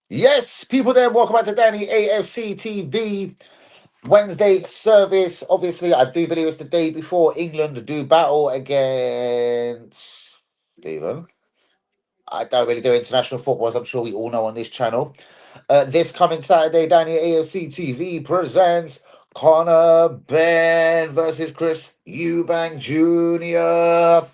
Yes, people there, welcome back to Danny AFC TV Wednesday service. Obviously, I do believe it's the day before England do battle against Stephen. I don't really do international football, as I'm sure we all know on this channel. This coming Saturday, Danny AFC TV presents Connor Ben versus Chris Eubank Jr.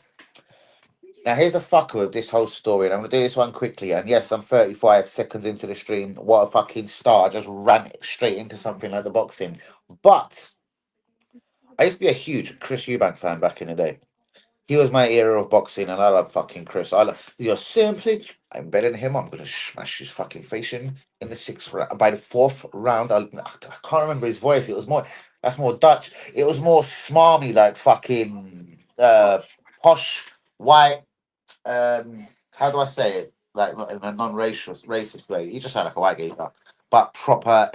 Now, here's the fucker with this whole story, and I'm going to do this one quickly. And yes, I'm 35 seconds into the stream. What a fucking star. I just ran straight into something like the boxing. But I used to be a huge Chris Eubank fan back in the day. He was my era of boxing, and I love fucking Chris. You're simply, I'm better than him. I'm going to smash his fucking face in the sixth round. By the fourth round, I can't remember his voice. It was more, that's more Dutch. It was more smarmy, like fucking posh, white. How do I say it? Like not in a racist way. He just sounded like a white geezer, but proper.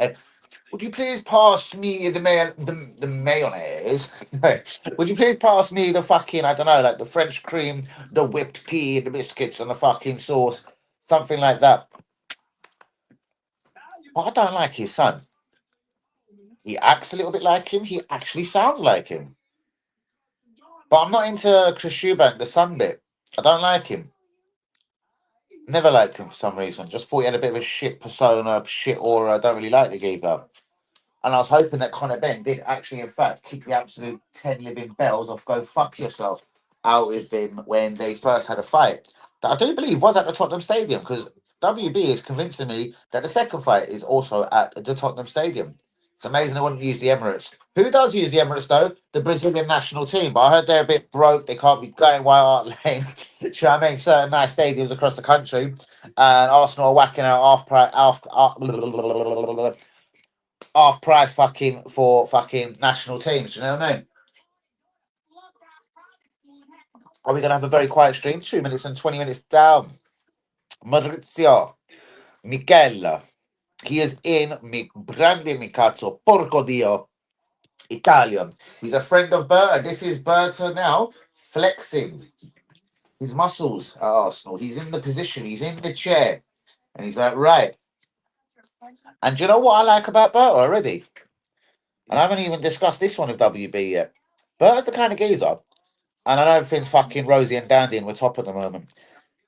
Would you please pass me the mayonnaise? Would you please pass me the fucking, I don't know, like the French cream, the whipped tea, the biscuits, and the fucking sauce, something like that. But I don't like his son. He acts a little bit like him. He actually sounds like him. But I'm not into Chris Eubank, the son bit. I don't like him. Never liked him for some reason. Just thought he had a bit of a shit persona, shit aura. I don't really like the geezer. And I was hoping that Conor Ben did actually, in fact, kick the absolute 10 living bells off Go Fuck Yourself out with him when they first had a fight. That I do believe was at the Tottenham Stadium, because WB is convincing me that the second fight is also at the Tottenham Stadium. It's amazing they wouldn't use the Emirates. Who does use the Emirates, though? The Brazilian national team. But I heard they're a bit broke. They can't be going White Hart Lane. Do you know what I mean? Certain nice stadiums across the country. And Arsenal are whacking out half price fucking for fucking national teams. Do you know what I mean? Are we going to have a very quiet stream? 2 minutes and 20 minutes down. Maurizio, Michele. He is in mi grande mi cazzo, porco dio, Italian. He's a friend of Berta. This is Berta now flexing his muscles at Arsenal. He's in the position, he's in the chair. And he's like, right. And do you know what I like about Berta already? And I haven't even discussed this one with WB yet. Berta's the kind of geezer. And I know everything's fucking rosy and dandy and we're top at the moment.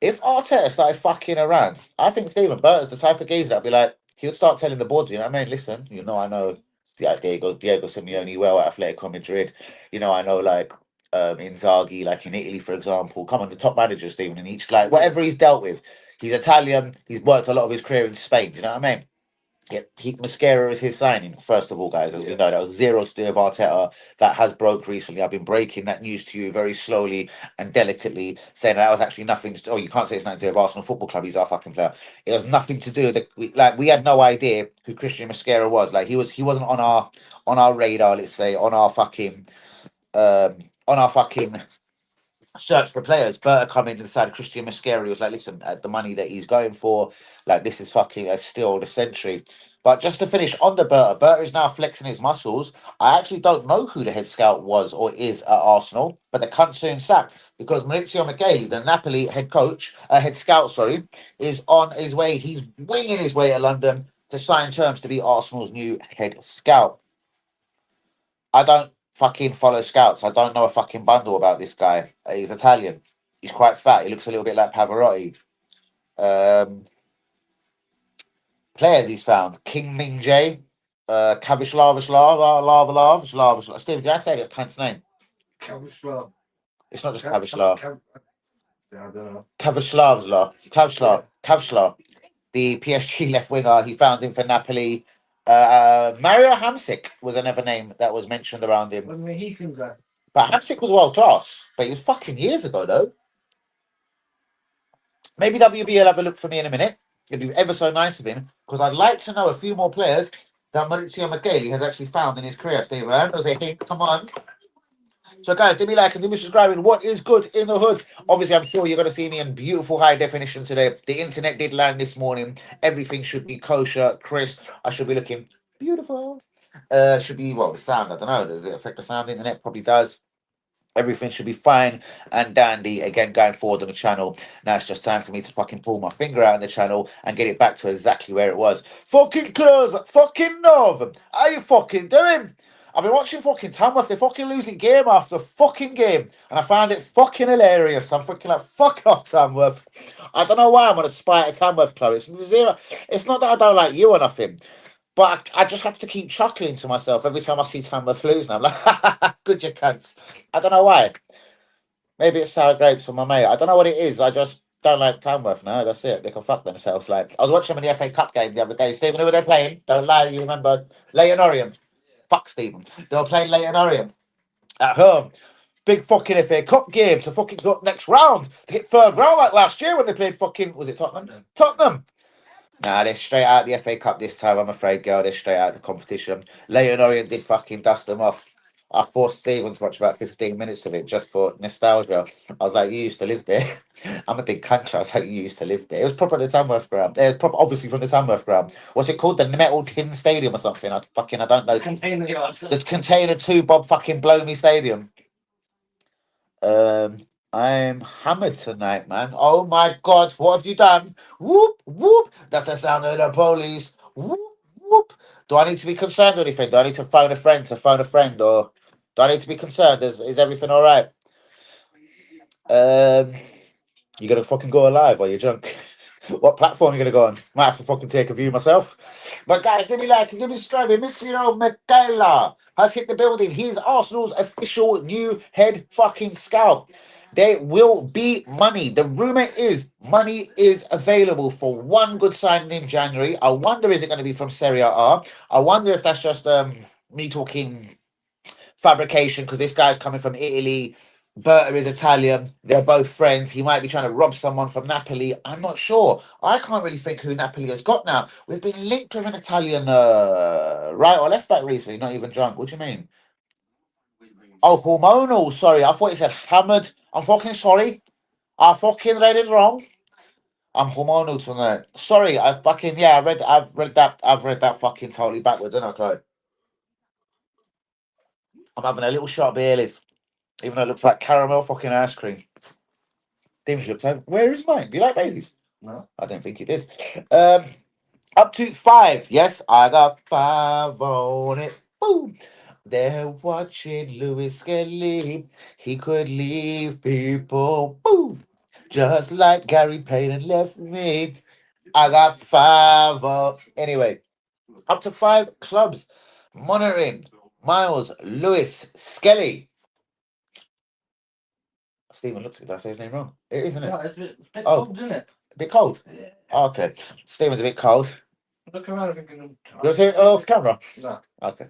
If Arteta started fucking around, I think Stephen Berta's the type of geezer that'd be like, he would start telling the board, you know what I mean? Listen, I know Diego Simeone well at Atletico Madrid. I know like Inzaghi, like in Italy, for example. Come on, the top managers, Stephen, in each like whatever he's dealt with. He's Italian, he's worked a lot of his career in Spain, do you know what I mean? Yeah, Heath Mascara is his signing. First of all, guys, as we know, that was zero to do with Arteta. That has broke recently. I've been breaking that news to you very slowly and delicately, saying that was actually nothing to. Oh, you can't say it's nothing to do with Arsenal Football Club. He's our fucking player. It was nothing to do with we had no idea who Christian Mascara was. Like he wasn't on our radar. Let's say on our fucking search for players. Berta come in and decided Christian Mascara was like, listen, at the money that he's going for, like this is fucking a steal of the century. But just to finish on the Berta is now flexing his muscles. I actually don't know who the head scout was or is at Arsenal, but the cunt soon sacked because Maurizio Michele, the Napoli head scout, sorry, is on his way. He's winging his way to London to sign terms to be Arsenal's new head scout. I don't fucking follow scouts. I don't know a fucking bundle about this guy. He's Italian. He's quite fat. He looks a little bit like Pavarotti. Players he's found: King Ming Jae, Lava. Steve, did I say that cunt's name? Kavislav. It's not just Kavislav. I don't know. Kavslav, the PSG left winger. He found him for Napoli. Mario Hamsik was another name that was mentioned around him. When he comes back. But Hamsik was world class. But he was fucking years ago, though. Maybe WB will have a look for me in a minute. It'd be ever so nice of him, because I'd like to know a few more players that Maurizio Michele has actually found in his career, Steve. Come on. So, guys, do me like and do me subscribing. What is good in the hood? Obviously, I'm sure you're going to see me in beautiful high definition today. The internet did land this morning. Everything should be kosher, crisp. I should be looking beautiful. Should be, well, the sound, I don't know. Does it affect the sound? The internet probably does. Everything should be fine and dandy again going forward on the channel. Now it's just time for me to fucking pull my finger out on the channel and get it back to exactly where it was. Fucking close, fucking Northern. How you fucking doing? I've been watching fucking Tamworth. They're fucking losing game after fucking game, and I found it fucking hilarious. I'm fucking like, fuck off, Tamworth. I don't know why I'm on a spite at Tamworth, Chloe. It's zero. It's not that I don't like you or nothing. But I just have to keep chuckling to myself every time I see Tamworth lose. And I'm like, good, you cunts. I don't know why. Maybe it's sour grapes from my mate. I don't know what it is. I just don't like Tamworth now. That's it. They can fuck themselves. Like, I was watching them in the FA Cup game the other day. Stephen, who were they playing? Don't lie. You remember Leighton Orient? Fuck, Stephen. They were playing Leighton Orient at home. Big fucking FA Cup game to fucking go up next round to get third round like last year when they played fucking, was it Tottenham? Tottenham. Nah, they're straight out the FA Cup this time, I'm afraid, girl. They're straight out the competition. Leighton Orient did fucking dust them off. I forced Stephen to watch about 15 minutes of it just for nostalgia. I was like, you used to live there. I'm a big country. I was like, you used to live there. It was proper the Tamworth ground. It was proper, obviously from the Tamworth ground. What's it called? The Metal Tin Stadium or something? I don't know. Container yard. The Container 2 Bob fucking Blow Me Stadium. Um, I'm hammered tonight, man. Oh my God, what have you done? Whoop, whoop. That's the sound of the police. Whoop, whoop. Do I need to be concerned or anything? Do I need to phone a friend or do I need to be concerned? Is everything all right? You gonna fucking go alive while you're drunk? What platform are you gonna go on? Might have to fucking take a view myself. But guys, give me like, give me subscribing. Mr. Michele has hit the building. He's Arsenal's official new head fucking scout. There will be money. The rumor is money is available for one good signing in January. I wonder, is it going to be from Serie A? I wonder if that's just me talking fabrication because this guy's coming from Italy. Berta is Italian. They're both friends. He might be trying to rob someone from Napoli. I'm not sure. I can't really think who Napoli has got now. We've been linked with an Italian right or left back recently. Not even drunk. What do you mean? Oh, hormonal. Sorry, I thought you said hammered. I'm fucking sorry. I fucking read it wrong. I'm hormonal tonight. Sorry, I fucking yeah. I've read that fucking totally backwards, isn't I, Chloe? I'm having a little shot of Baileys, even though it looks like caramel fucking ice cream. David looks over. Where is mine? Do you like Baileys? No. I don't think you did. Up to 5. Yes, I got 5 on it. Boom. They're watching Louis Skelly. He could leave people. Boom. Just like Gary Payton left me. I got 5 up. Anyway, up to 5 clubs monitoring Miles Lewis Skelly. Stephen looks at did I say his name wrong? It isn't it? No, it's a bit Oh. cold, isn't it? A bit cold. Yeah. Oh, okay. Stephen's a bit cold. Look around thinking. You want to see it off camera? No. Okay.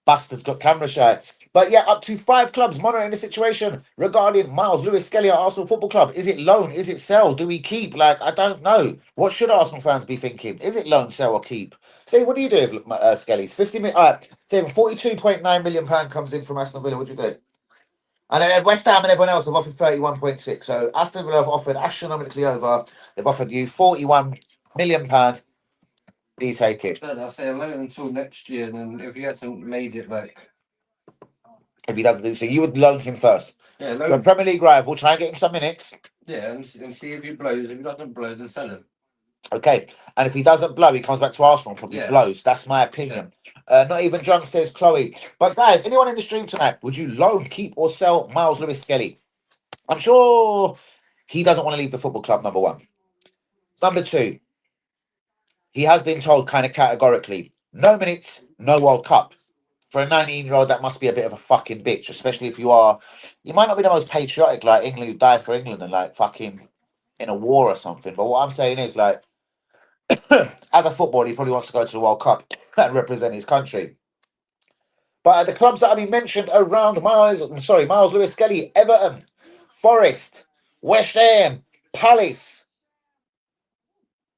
Bastard's got camera shy. But yeah, up to 5 clubs monitoring the situation regarding Miles Lewis Skelly at Arsenal Football Club. Is it loan? Is it sell? Do we keep? Like, I don't know. What should Arsenal fans be thinking? Is it loan, sell, or keep? Steve, what do you do with Skelly? 50 million. All right, Stephen, £42.9 million comes in from Aston Villa. What do you do? And then West Ham and everyone else have offered 31.6. So Aston Villa have offered astronomically over. They've offered you £41 million. Do you take it? No, I'll say alone until next year, and then if he hasn't made it, like. If he doesn't do so, you would loan him first. Yeah, You're a loan. Premier League rival. Try and get him some minutes. Yeah, and see if he blows. If he doesn't blow, then sell him. Okay. And if he doesn't blow, he comes back to Arsenal and probably blows. That's my opinion. Not even drunk, says Chloe. But guys, anyone in the stream tonight, would you loan, keep, or sell Miles Lewis Skelly? I'm sure he doesn't want to leave the football club, number 1. Number 2, he has been told kind of categorically, no minutes, no World Cup. For a 19-year-old, that must be a bit of a fucking bitch, especially if you might not be the most patriotic, like England, who died for England and like fucking in a war or something. But what I'm saying is, like, as a footballer, he probably wants to go to the World Cup and represent his country. But the clubs that have been mentioned around Miles Lewis Skelly, Everton, Forest, West Ham, Palace.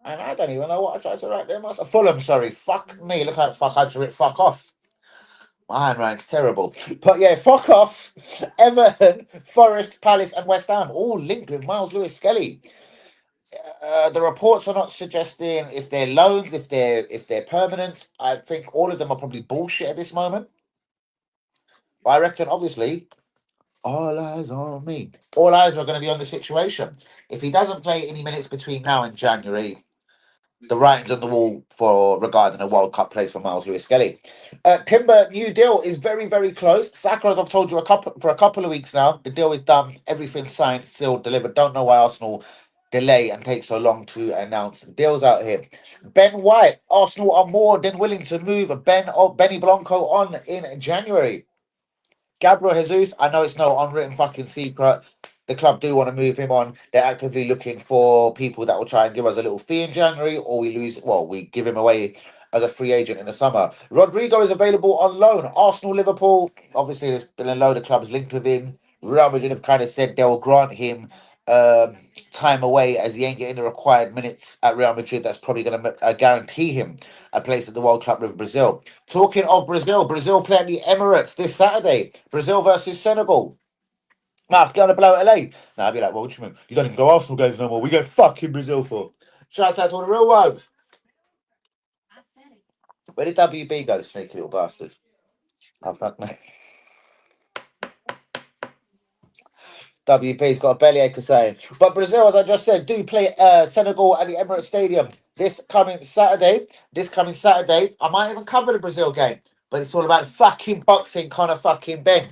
And I don't even know what I tried to write there. Fulham, sorry. Fuck me. Look how fuck I drew it. Fuck off. My handwriting's terrible. But yeah, fuck off. Everton, Forest, Palace, and West Ham all linked with Miles Lewis Skelly. The reports are not suggesting if they're loans, if they're permanent. I think all of them are probably bullshit at this moment. But I reckon, obviously, all eyes are on me. All eyes are going to be on the situation. If he doesn't play any minutes between now and January, the writing's on the wall for regarding a World Cup place for Miles Lewis Skelly. Timber new deal is very, very close. Saka, as I've told you a couple of weeks now, the deal is done. Everything's signed, sealed, delivered. Don't know why Arsenal delay and take so long to announce deals out here. Ben White, Arsenal are more than willing to move Benny Blanco on in January. Gabriel Jesus, I know it's no unwritten fucking secret. The club do want to move him on. They're actively looking for people that will try and give us a little fee in January, or we give him away as a free agent in the summer. Rodrigo is available on loan. Arsenal, Liverpool, obviously there's been a load of clubs linked with him. Real Madrid have kind of said they'll grant him um, time away as he ain't getting the required minutes at Real Madrid. That's probably going to guarantee him a place at the World Cup with Brazil. Talking of Brazil, Brazil play at the Emirates this Saturday. Brazil versus Senegal. Mark, get on the blow at LA. Now I'd be like, well, what do you mean? You don't even go Arsenal games no more. We go fucking Brazil for. Shout out to all the real ones. Where did WB go, sneaky little bastard? Oh, fuck me. WP's got a bellyache of saying. But Brazil, as I just said, do play Senegal at the Emirates Stadium this coming Saturday. This coming Saturday. I might even cover the Brazil game, but it's all about fucking boxing, Conor fucking Ben.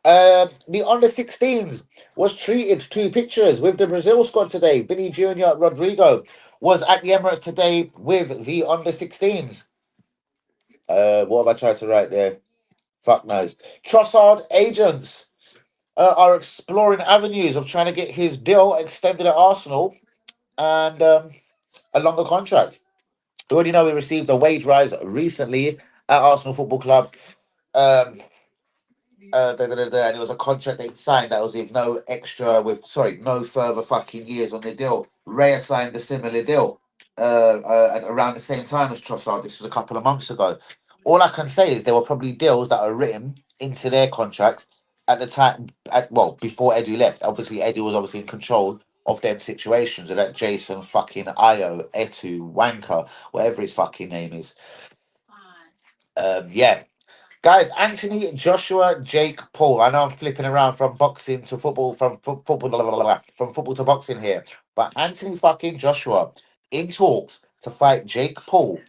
The under 16s was treated to pictures with the Brazil squad today. Vinny Jr. Rodrigo was at the Emirates today with the under 16s. What have I tried to write there? Fuck knows. Trossard agents are exploring avenues of trying to get his deal extended at Arsenal and a longer contract. We already know he received a wage rise recently at Arsenal Football Club. Um, and it was a contract they signed that was with no further fucking years on the deal. Raya signed a similar deal at around the same time as Trossard. This was a couple of months ago. All I can say is there were probably deals that are written into their contracts at the time, before Edu left. Obviously, Edu was obviously in control of them situations, of that Jason fucking Io, Etu, Wanker, whatever his fucking name is. Yeah, guys, Anthony, Joshua, Jake, Paul. I know I'm flipping around from boxing to football, football, from football to boxing here. But Anthony fucking Joshua in talks to fight Jake Paul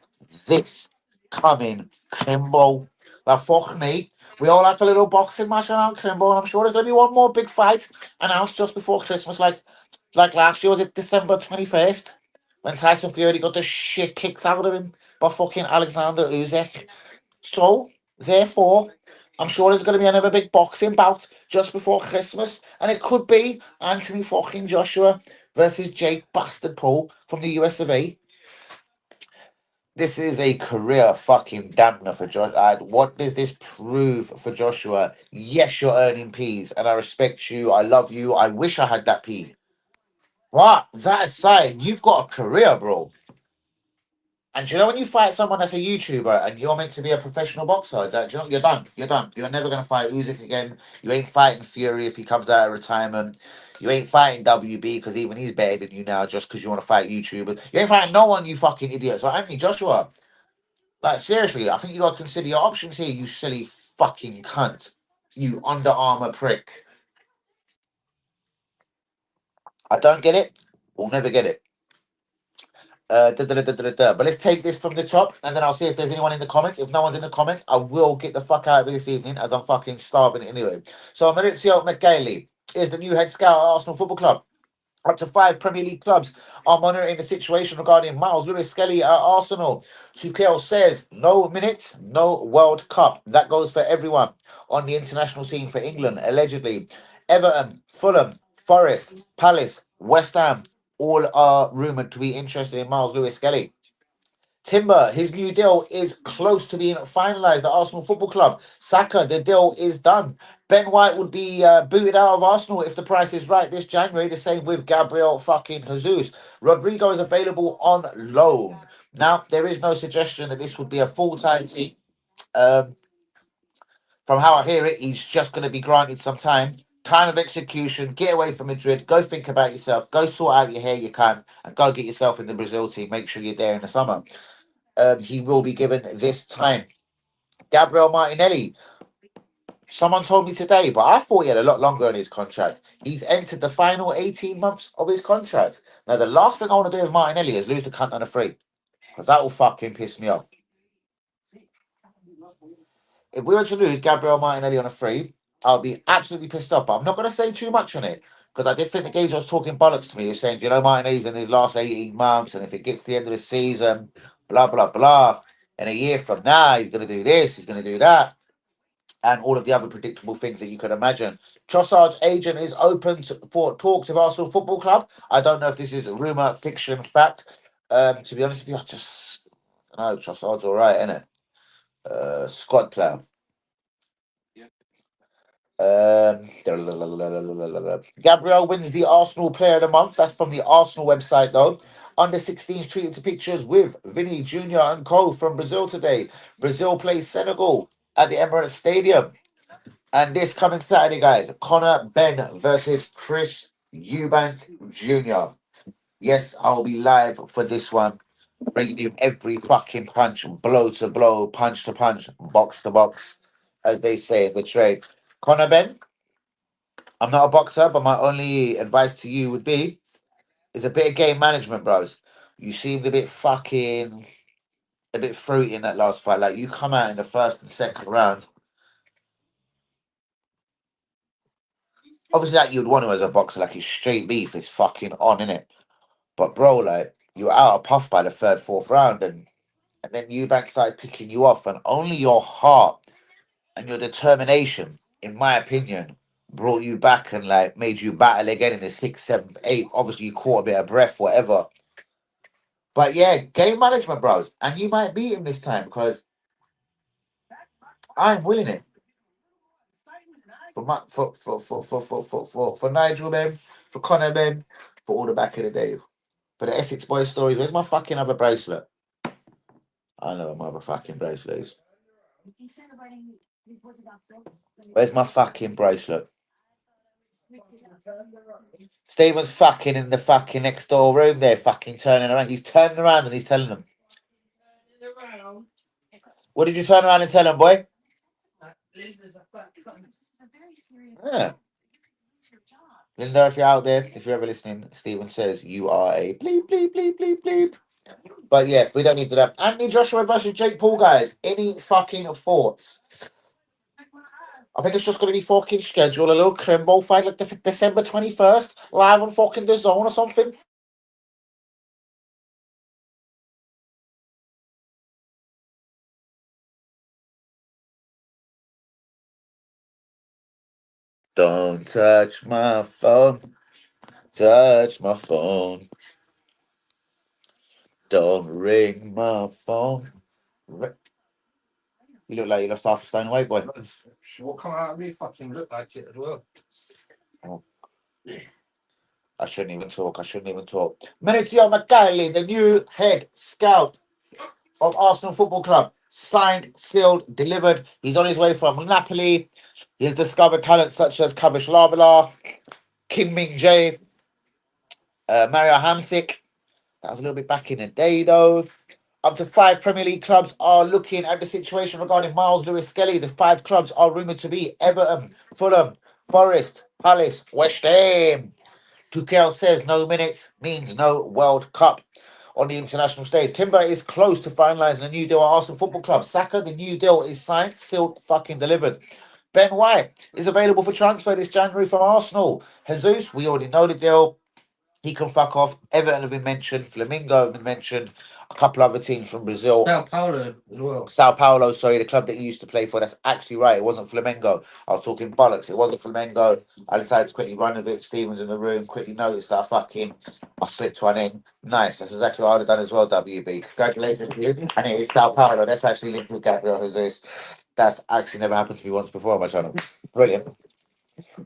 this coming Kimbo. Now, fuck me. We all like a little boxing match around Kimbo, and I'm sure there's going to be one more big fight announced just before Christmas, like last year. Was it December 21st? When Tyson Fury got the shit kicked out of him by fucking Alexander Usyk. So, therefore, I'm sure there's going to be another big boxing bout just before Christmas, and it could be Anthony fucking Joshua versus Jake Bastard Paul from the US of A. This is a career fucking dampener for Josh. What does this prove for Joshua? Yes, you're earning P's, and I respect you. I love you. I wish I had that P. What? That aside, you've got a career, bro. And do you know when you fight someone that's a YouTuber and you're meant to be a professional boxer, do you know you're done. You're done. You're never gonna fight Usyk again. You ain't fighting Fury if he comes out of retirement. You ain't fighting WB because even he's better than you now just because you want to fight YouTubers. You ain't fighting no one, you fucking idiot. So Anthony Joshua, like seriously, I think you gotta consider your options here, you silly fucking cunt. You Under Armour prick. I don't get it. We'll never get it. But let's take this from the top, and then I'll see if there's anyone in the comments. If no one's in the comments, I will get the fuck out of it this evening, as I'm fucking starving anyway. So Maurizio Michele is the new head scout at Arsenal Football Club. Up to 5 Premier League clubs are monitoring the situation regarding Miles Lewis Skelly at Arsenal. Tuchel says no minutes, no World Cup. That goes for everyone on the international scene for England, allegedly. Everton, Fulham, Forest, Palace, West Ham, all are rumoured to be interested in Miles Lewis Skelly. Timber, his new deal is close to being finalised at Arsenal Football Club. Saka, the deal is done. Ben White would be booted out of Arsenal if the price is right this January. The same with Gabriel fucking Jesus. Rodrigo is available on loan. Now, there is no suggestion that this would be a full-time team. Um, from how I hear it, he's just going to be granted some time Time of execution, get away from Madrid, go think about yourself, go sort out your hair you can, and go get yourself in the Brazil team. Make sure you're there in the summer. He will be given this time. Gabriel Martinelli, someone told me today, but I thought he had a lot longer on his contract. He's entered the final 18 months of his contract. Now, the last thing I want to do with Martinelli is lose the cunt on a free, because that will fucking piss me off. If we were to lose Gabriel Martinelli on a free, I'll be absolutely pissed off. But I'm not going to say too much on it, because I did think the guys was talking bollocks to me. He was saying, do you know, Martinelli's in his last 18 months, and if it gets to the end of the season, blah, blah, blah, and a year from now, he's going to do this, he's going to do that, and all of the other predictable things that you could imagine. Trossard's agent is open for talks with Arsenal Football Club. I don't know if this is a rumour, fiction, fact. To be honest with you, I don't know. Trossard's all right, isn't it? Squad player. Gabriel wins the Arsenal Player of the Month. That's from the Arsenal website, though. Under 16s treated to pictures with Vinny Jr. and Co. from Brazil today. Brazil plays Senegal at the Emirates Stadium. And this coming Saturday, guys, Connor Ben versus Chris Eubank Jr. Yes, I'll be live for this one, bringing you every fucking punch, blow to blow, punch to punch, box to box, as they say in the trade. Connor Ben, I'm not a boxer, but my only advice to you would be is a bit of game management, bros. You seemed a bit fruity in that last fight. Like, you come out in the first and second round. Obviously, like, you'd want to as a boxer, like, his straight beef is fucking on, innit? But, bro, like, you were out of puff by the third, fourth round, and then Eubank started picking you off, and only your heart and your determination, in my opinion, brought you back and like made you battle again in the sixth, seventh, eighth. Obviously, you caught a bit of breath, whatever. But yeah, game management, bros, and you might beat him this time because I'm willing it for Nigel, man, for Connor, man, for all the back of the day, for the Essex boys stories. Where's my fucking other bracelet? I know my other fucking bracelet is. Where's my fucking bracelet? Stephen's fucking in the fucking next door room there, fucking turning around. He's turning around and he's telling them. What did you turn around and tell him, boy? Yeah. Linda, if you're out there, if you're ever listening, Stephen says you are a bleep, bleep, bleep, bleep, bleep. But yeah, we don't need to do that. Anthony Joshua versus Jake Paul, guys. Any fucking thoughts? I think it's just going to be fucking scheduled a little crimbo fight like December 21st, live on fucking The Zone or something. Don't touch my phone. Touch my phone. Don't ring my phone. You look like you lost half a stone weight, boy. What come out of me fucking look like it as well. Oh. I shouldn't even talk. Maurizio Michele, the new head scout of Arsenal Football Club. Signed, sealed, delivered. He's on his way from Napoli. He has discovered talents such as Kavish Labala, Kim Min Jae, Mario Hamsik. That was a little bit back in the day, though. Up to 5 Premier League clubs are looking at the situation regarding Miles Lewis-Skelly. The 5 clubs are rumoured to be Everton, Fulham, Forest, Palace, West Ham. Tuchel says no minutes means no World Cup on the international stage. Timber is close to finalising a new deal at Arsenal Football Club. Saka, the new deal is signed, sealed, fucking delivered. Ben White is available for transfer this January from Arsenal. Jesus, we already know the deal. He can fuck off. Everton have been mentioned. Flamingo have been mentioned. A couple other teams from Brazil. Sao Paulo as well. Sao Paulo, sorry, the club that he used to play for. That's actually right. It wasn't Flamengo. I was talking bollocks. It wasn't Flamengo. I decided to quickly run with it. Stevens in the room. Quickly noticed that I slipped one in. Nice. That's exactly what I'd have done as well, WB. Congratulations to you. And it is Sao Paulo. That's actually linked with Gabriel Jesus. That's actually never happened to me once before on my channel. Brilliant.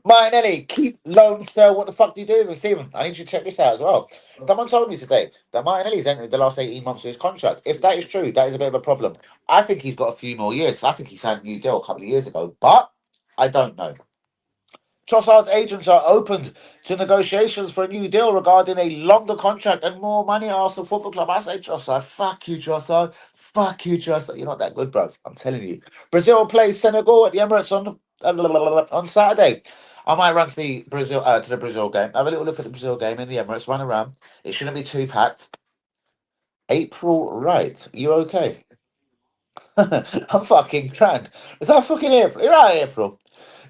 Martinelli, keep loan sell. What the fuck do you do with Stephen? I need you to check this out as well. Someone told me today that Martinelli's entered the last 18 months of his contract. If that is true, that is a bit of a problem. I think he's got a few more years. I think he signed a new deal a couple of years ago, but I don't know. Trossard's agents are opened to negotiations for a new deal regarding a longer contract and more money at Arsenal Football Club. I say, Trossard, fuck you, Trossard. Fuck you, Trossard. You're not that good, bro. I'm telling you. Brazil plays Senegal at the Emirates on Saturday. I might run to the Brazil game. Have a little look at the Brazil game in the Emirates. Run around. It shouldn't be too packed. April, right? You okay? I'm fucking crying. Is that fucking April? You're right, April.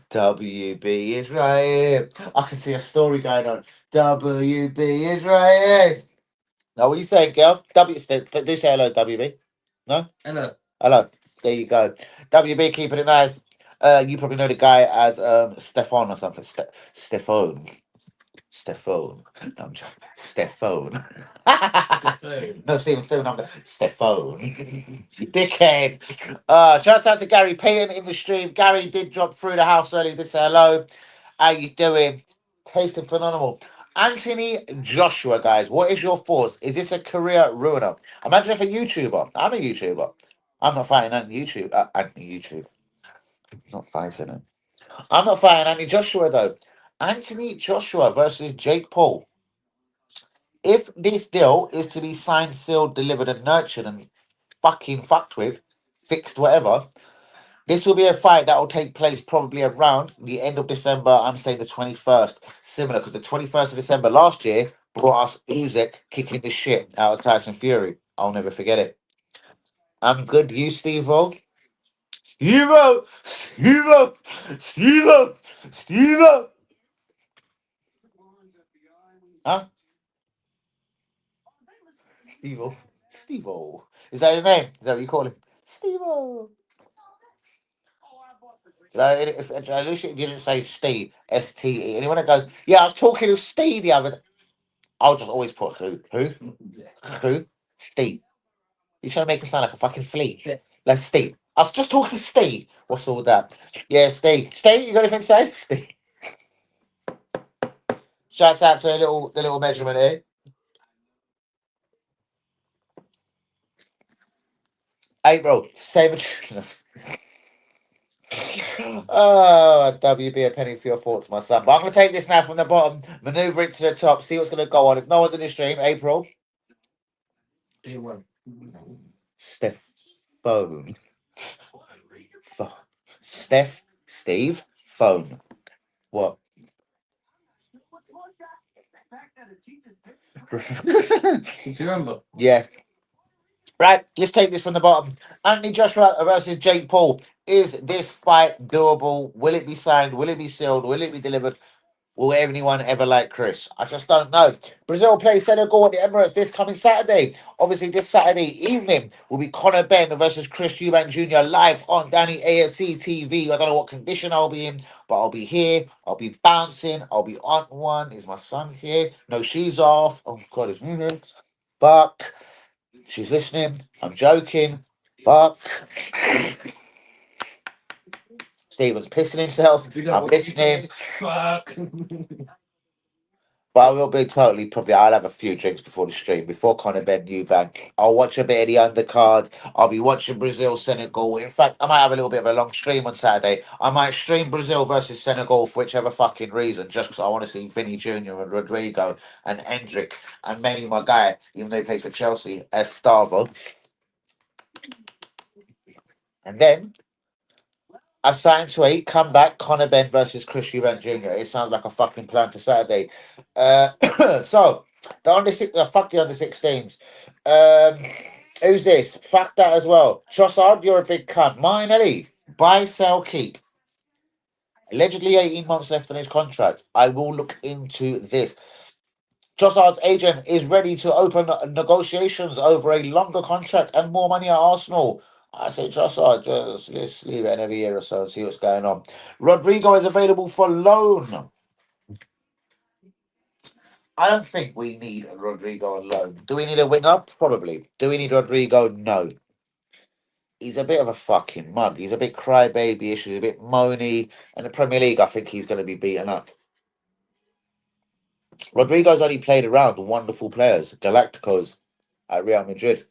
WB is right here. I can see a story going on. WB is right here. Now, what are you saying, girl? Do say hello, WB. No? Hello. Hello. There you go. WB keeping it nice. You probably know the guy as Stefan or something. Stefan. Stefan. No, I'm joking. Stefan. No, Stephen, I'm Stefan. Dickhead. Shouts out to Gary Payton in the stream. Gary did drop through the house early, did say hello. How you doing? Tasting phenomenal. Anthony Joshua, guys, what is your thoughts? Is this a career ruiner? Imagine if a YouTuber. I'm a YouTuber. I'm not fighting anti-YouTube. Not fighting him. I'm not fighting Anthony Joshua, though. Anthony Joshua versus Jake Paul. If this deal is to be signed, sealed, delivered, and nurtured and fucking fucked with, fixed, whatever, this will be a fight that will take place probably around the end of December. I'm saying the 21st. Similar, because the 21st of December last year brought us Usyk kicking the shit out of Tyson Fury. I'll never forget it. I'm good. You, Steve-O? Steve-O! Steve-O! Steve-O! Steve-O! Huh? Steve-O. Steve-O. Is that his name? Is that what you call him? Steve-O. Like, if I wish it didn't say Steve, STE. Anyone that goes, yeah, I was talking to Steve the other day. I'll just always put who? Who? Who? Steve. You're trying to make him sound like a fucking flea. Yeah. Like Steve. I was just talking to Steve. What's all that? Yeah, Steve. Steve, you got anything to say? Steve. Shouts out to the little measurement here. April, same. Oh, WB, a penny for your thoughts, my son. But I'm going to take this now from the bottom, maneuver it to the top, see what's going to go on. If no one's in the stream, April. Steph phone. Steph, Steve, phone. What? Do you remember? Yeah. Right, let's take this from the bottom. Anthony Joshua versus Jake Paul. Is this fight doable? Will it be signed? Will it be sealed? Will it be delivered? Will anyone ever like Chris? I just don't know. Brazil plays Senegal at the Emirates this coming Saturday. Obviously, this Saturday evening will be Conor Benn versus Chris Eubank Jr. live on Danny AFC TV. I don't know what condition I'll be in, but I'll be here. I'll be bouncing. I'll be on one. Is my son here? No shoes off. Oh, God, it's music. Fuck. She's listening. I'm joking. Fuck. Steven's pissing himself. I'm listening. Fuck. But I will be totally probably. I'll have a few drinks before the stream, before Conor Ben Eubank. I'll watch a bit of the undercard. I'll be watching Brazil Senegal. In fact, I might have a little bit of a long stream on Saturday. I might stream Brazil versus Senegal for whichever fucking reason, just because I want to see Vinny Jr. and Rodrigo and Hendrick and mainly my guy, even though he plays for Chelsea, Estavo. And then I've signed to eight. Come back, Conor Ben versus Chris Eubank Jr. It sounds like a fucking plan for Saturday. So the fuck the under 16s. Who's this? Fuck that as well. Trossard, you're a big cunt. Martin Ellie, buy, sell, keep. Allegedly 18 months left on his contract. I will look into this. Trossard's agent is ready to open negotiations over a longer contract and more money at Arsenal. I say, Trossard, just let's leave it another year or so and see what's going on. Rodrigo is available for loan. I don't think we need Rodrigo on loan. Do we need a winger? Probably. Do we need Rodrigo? No. He's a bit of a fucking mug. He's a bit crybaby-ish. He's a bit moany. And the Premier League, I think he's going to be beaten up. Rodrigo's only played around wonderful players. Galacticos at Real Madrid.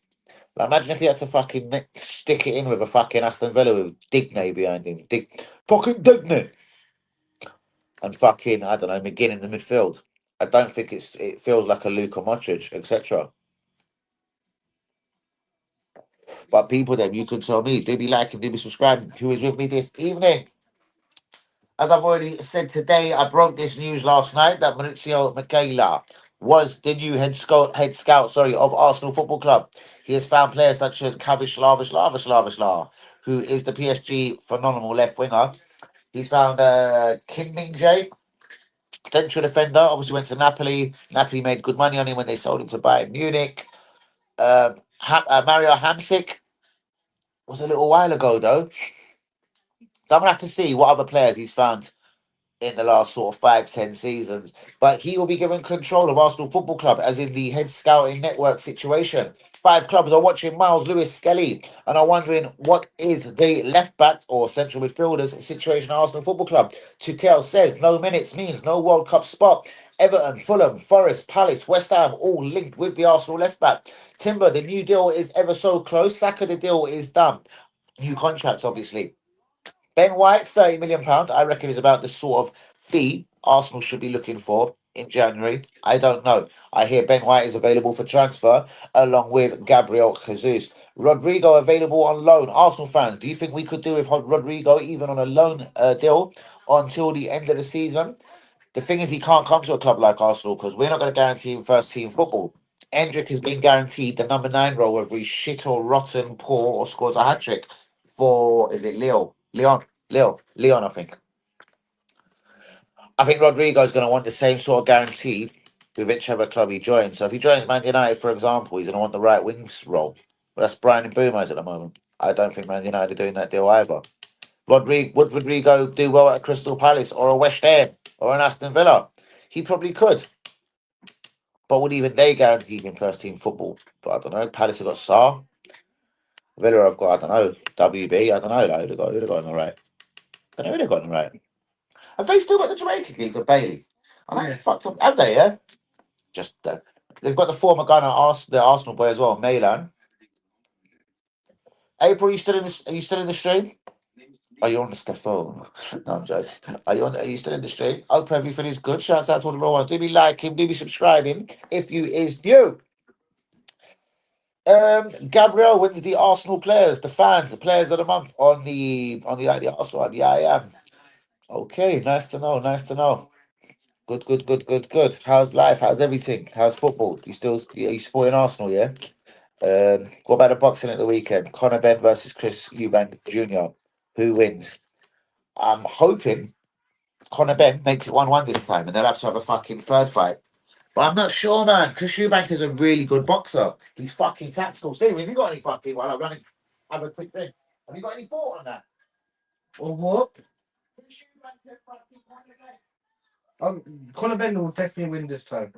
Like, imagine if he had to fucking stick it in with a fucking Aston Villa with Digne behind him. Fucking Digne. and fucking, I don't know, McGinn in the midfield. I don't think it feels like a Luka Modric, etc. But people, then you can tell me, do be liking, do be subscribing. Who is with me this evening? As I've already said today, I broke this news last night that Maurizio Michele was the new head scout, of Arsenal Football Club. He has found players such as Kavish who is the PSG phenomenal left winger. He's found Kim Min Jae, central defender. Obviously went to Napoli. Napoli made good money on him when they sold him to Bayern Munich. Mario Hamsik was a little while ago though. So I'm gonna have to see what other players he's found in the last sort of 5-10 seasons. But he will be given control of Arsenal Football Club, as in the head scouting network situation. 5 clubs are watching Miles Lewis Skelly and are wondering what is the left back or central midfielders situation at Arsenal Football Club. Tuchel says no minutes means no World Cup spot. Everton, Fulham, Forest, Palace, West Ham all linked with the Arsenal left back. Timber, the new deal is ever so close. Saka, the deal is done. New contracts, obviously. Ben White, £30 million, I reckon, is about the sort of fee Arsenal should be looking for in January. I don't know. I hear Ben White is available for transfer along with Gabriel Jesus. Rodrigo available on loan. Arsenal fans, do you think we could do with Rodrigo even on a loan deal until the end of the season? The thing is, he can't come to a club like Arsenal because we're not going to guarantee him first team football. Endrick has been guaranteed the number 9 role, whether he's shit or rotten, poor, or scores a hat trick for, is it Leon, I think. I think Rodrigo is going to want the same sort of guarantee with whichever club he joins. So if he joins Man United, for example, he's going to want the right wings role. But that's Brian and Boomers at the moment. I don't think Man United are doing that deal either. Would Rodrigo do well at Crystal Palace or a West Ham or an Aston Villa? He probably could. But would even they guarantee him first team football? But I don't know. Palace have got Sarr. Villa have got, I don't know, WB. I don't know. Like, who'd have got on the right? I don't know who they've got on the right. Have they still got the Jamaican gigs of Bailey? I know, fucked up. Have they, yeah? Just they've got the former gunner, the Arsenal boy as well, Milan. April, are you still in the stream? Are you on the phone? No, I'm joking. Are you still in the stream? Hope everything is good. Shouts out to all the real ones. Do be liking, do be subscribing if you is new. Gabriel wins the Arsenal players, the fans, the players of the month on the Arsenal. Yeah, I am. Okay, nice to know. Nice to know. Good. How's life? How's everything? How's football? Are you supporting Arsenal? Yeah. What about the boxing at the weekend? Conor Benn versus Chris Eubank Jr. Who wins? I'm hoping Conor Benn makes it 1-1 this time, and they'll have to have a fucking third fight. But I'm not sure, man. Chris Eubank is a really good boxer. He's fucking tactical. Steve, have you got any fucking while I'm running? Have a quick thing. Have you got any thought on that? Or what? Chris Eubank can fucking win the game. Conor Benn will definitely win this time.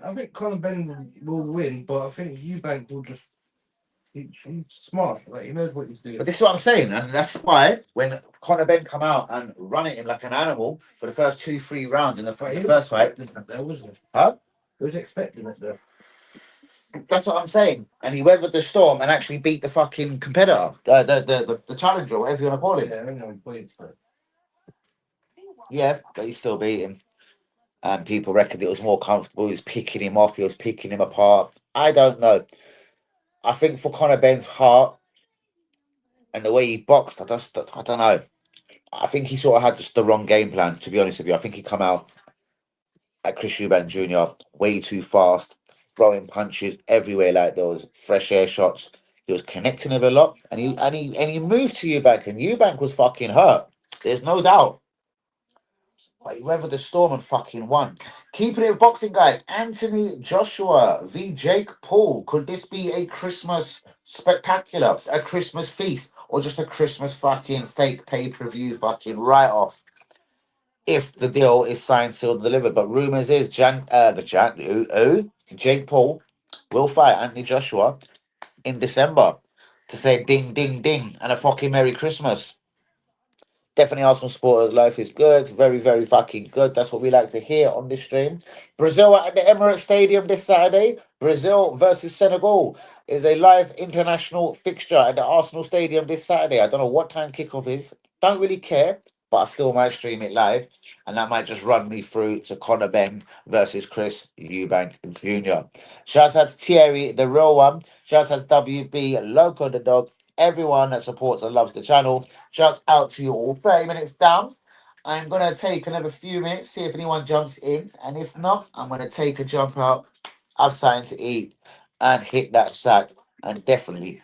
I think Conor Benn will win, but I think Eubank will just. He's smart, like he knows what he's doing. But this is what I'm saying, and that's why when Conor Benn come out and run at him like an animal for the first 2-3 rounds in the first fight, There wasn't. huh? He was expecting it there. That's what I'm saying. And he weathered the storm and actually beat the fucking competitor, the challenger, whatever you want to call him. Yeah, I don't know points, but Yeah, but he still beat him. And people reckoned it was more comfortable. He was picking him off. He was picking him apart. I don't know. I think for Conor Benn's heart and the way he boxed, I don't know. I think he sort of had just the wrong game plan, to be honest with you. I think he come out at Chris Eubank Jr. way too fast, throwing punches everywhere like those fresh air shots. He was connecting with a lot, and he moved to Eubank, and Eubank was fucking hurt. There's no doubt. But he weathered the storm and fucking won. Keeping it with boxing, guys. Anthony Joshua v. Jake Paul. Could this be a Christmas spectacular, a Christmas feast, or just a Christmas fucking fake pay-per-view fucking write-off? If the deal is signed, sealed, and delivered. But rumors is Jake Paul will fight Anthony Joshua in December to say ding, ding, ding, and a fucking Merry Christmas. Definitely Arsenal supporters. Life is good. Very, very fucking good. That's what we like to hear on this stream. Brazil at the Emirates Stadium this Saturday. Brazil versus Senegal is a live international fixture at the Arsenal Stadium this Saturday. I don't know what time kickoff is. Don't really care, but I still might stream it live. And that might just run me through to Conor Ben versus Chris Eubank Jr. Shouts out to Thierry, the real one. Shouts out to WB, Loco the dog. Everyone that supports and loves the channel. Shouts out to you all. 30 minutes down. I'm going to take another few minutes, see if anyone jumps in. And if not, I'm going to take a jump out, have something to eat, and hit that sack. And definitely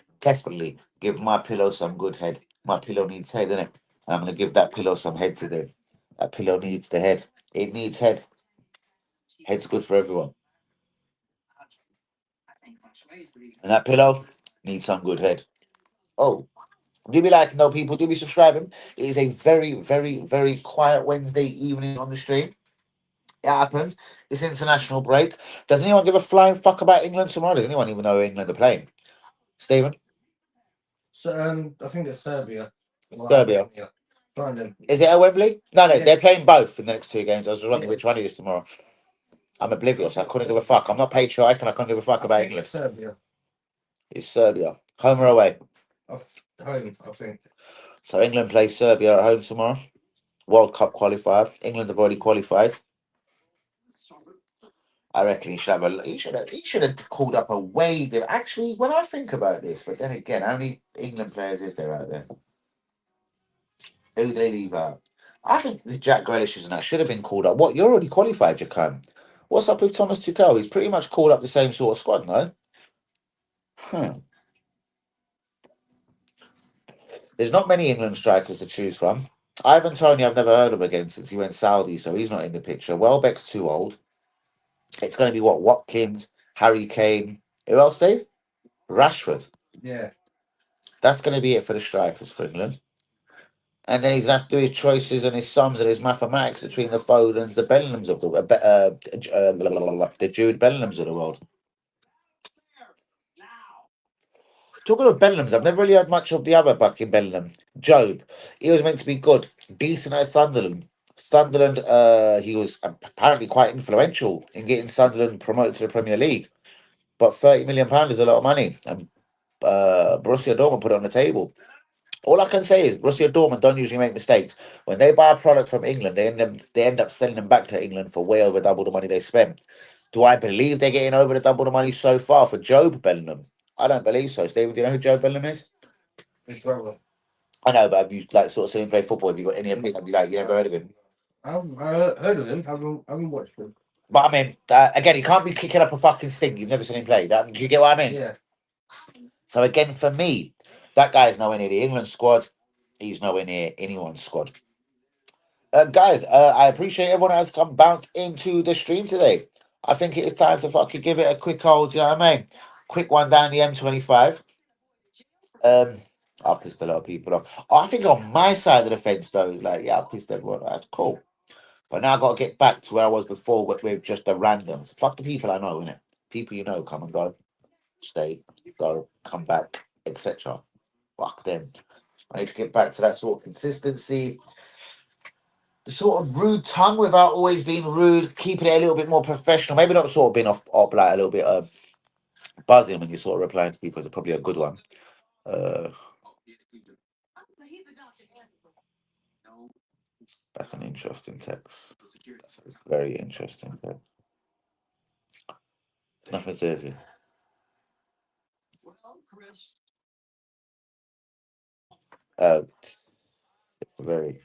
give my pillow some good head. My pillow needs head, innit? I'm going to give that pillow some head today. That pillow needs the head. It needs head. Head's good for everyone. And that pillow needs some good head. Oh, do be liking though, people. Do be subscribing. It is a very quiet Wednesday evening on the stream. It happens. It's international break. Does anyone give a flying fuck about England tomorrow? Does anyone even know England are playing? Stephen? So I think it's Serbia. Serbia. London. Is it at Wembley? No, Yeah. they're playing both in the next two games. I was just wondering Yeah. which one it is tomorrow. I'm oblivious. I couldn't give a fuck. I'm not patriotic and I couldn't give a fuck about England. Serbia. It's Serbia. Home or away? Home, I think. So England plays Serbia at home tomorrow. World Cup qualifier. England have already qualified. I reckon he should have he should have called up a way. Actually, when I think about this, but then again, how many England players is there out there? Who do they leave out? I think the Jack Grealishes and that should have been called up. What, you're already qualified, Jacome? What's up with Thomas Tuchel? He's pretty much called up the same sort of squad, no? Huh. There's not many England strikers to choose from. Ivan Toney, I've never heard of again since he went Saudi, so he's not in the picture. Welbeck's too old. It's going to be what? Watkins, Harry Kane. Who else, Dave? Rashford. Yeah. That's going to be it for the strikers for England. And then he's going to have to do his choices and his sums and his mathematics between the Fodens, the Bellinghams of the the Jude Bellinghams of the world. Talking of Bellinghams, I've never really heard much of the other fucking Bellingham. Job. He was meant to be good, decent at Sunderland. Sunderland, he was apparently quite influential in getting Sunderland promoted to the Premier League. But £30 million is a lot of money. And Borussia Dortmund put it on the table. All I can say is Borussia Dortmund don't usually make mistakes. When they buy a product from England, they end up selling them back to England for way over double the money they spent. Do I believe they're getting over the double the money so far for Job Bellingham? I don't believe so. Stephen, do you know who Joe Bellingham is? His brother. I know, but have you like sort of seen him play football? Have you got any opinion? Have you like you never heard of him? I've heard of him. I haven't watched him. But I mean, again, he can't be kicking up a fucking stink. You've never seen him play. Do you get what I mean? Yeah. So again, for me, that guy's nowhere near the England squad. He's nowhere near anyone's squad. Guys, I appreciate everyone that has come bounced into the stream today. I think it is time to fucking give it a quick old, you know what I mean? Quick one down the M25. I've pissed a lot of people off. I think on my side of the fence, though, is like, yeah, I've pissed everyone off. That's cool. But now I've got to get back to where I was before with just the randoms. Fuck the people I know, innit? People you know come and go, stay, go, come back, etc. Fuck them. I need to get back to that sort of consistency, the sort of rude tongue without always being rude, keeping it a little bit more professional. Maybe not sort of being off like a little bit buzzing when you're sort of replying to people is probably a good one. Uh, that's an interesting text. That's a very interesting text. Nothing to do. It's very,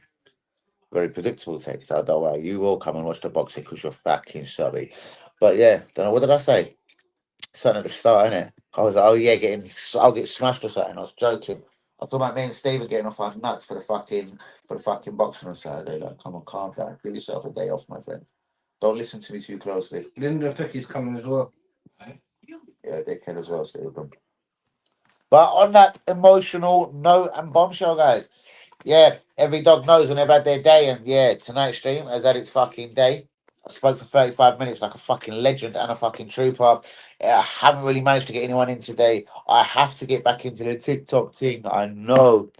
very predictable text. I don't know. You will come and watch the boxing because you're fucking sorry. But yeah, don't know. What did I say? Something at the start, innit? I was like, oh yeah, I'll get smashed or something. I was joking. I thought about me and Steve are getting off our nuts for the fucking boxing on Saturday. Like, come on, calm down. Give yourself a day off, my friend. Don't listen to me too closely. Linda Ficky's coming as well. Yeah, dickhead as well, Steve. But on that emotional note and bombshell, guys, yeah, every dog knows when they've had their day, and yeah, tonight's stream has had its fucking day. I spoke for 35 minutes like a fucking legend and a fucking trooper. I haven't really managed to get anyone in today. I have to get back into the TikTok thing. I know.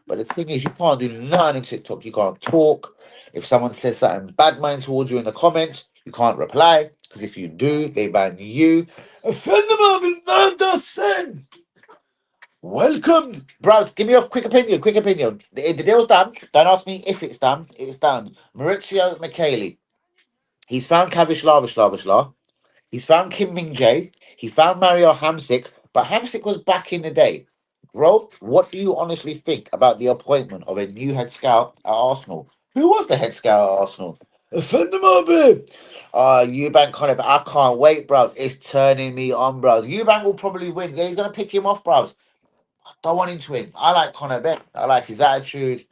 But the thing is, you can't do nothing on TikTok. You can't talk. If someone says something bad mind towards you in the comments, you can't reply. Because if you do, they ban you. Offend them up in Anderson. Welcome, bros. Give me a quick opinion. Quick opinion. The deal's done. Don't ask me if it's done. It's done. Maurizio Michele. He's found Kavish Lavishla. He's found Kim Min Jae. He found Mario Hamsik, but Hamsik was back in the day. Bro, what do you honestly think about the appointment of a new head scout at Arsenal? Who was the head scout at Arsenal? Offend them up, babe. Eubank Connor, but I can't wait, bros. It's turning me on, bros. Eubank will probably win. Yeah, he's gonna pick him off, bros. I don't want him to win. I like Connor Ben. I like his attitude.